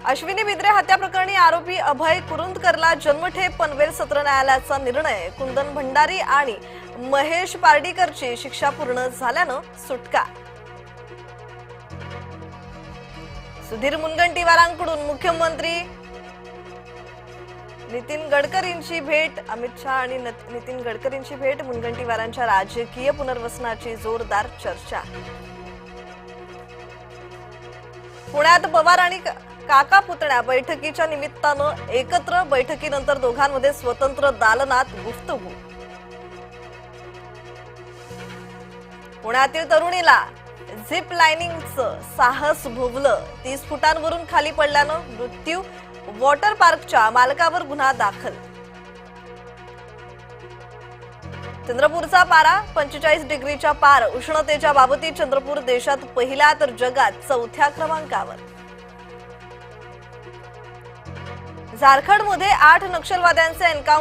अश्विनी बिद्रे हत्या प्रकरणी आरोपी अभय कुरुंदकरला जन्मठेप पनवेल सत्र न्यायालयाचा निर्णय। कुंदन भंडारी आणि महेश पार्डीकरची शिक्षा पूर्ण झाल्यानं सुटका। सुधीर मुनगंटीवारांकडून मुख्यमंत्री नितीन गडकरींची भेट। अमित शाह आणि नितीन गडकरींची भेट। मुनगंटीवारांच्या राजकीय पुनर्वसनाची जोरदार चर्चा। पुण्यात पवार आणि काका पुतण्या बैठकीच्या निमित्तानं एकत्र। बैठकीनंतर दोघांमध्ये स्वतंत्र दालनात गुफ्तगू। पुण्यातील तरुणीला झिप लाइनिंगचं साहस भोवलं। 30 फुटांवरून खाली पडल्यानं मृत्यू। वॉटर पार्कच्या मालकावर गुन्हा दाखल। चंद्रपूरचा पारा 45 डिग्रीच्या पार। उष्णतेच्या बाबतीत चंद्रपूर देशात पहिल्या तर जगात 4थ्या क्रमांकावर। झारखंडमध्ये 8 नक्षलवाद्यांचे एन्काउंटर।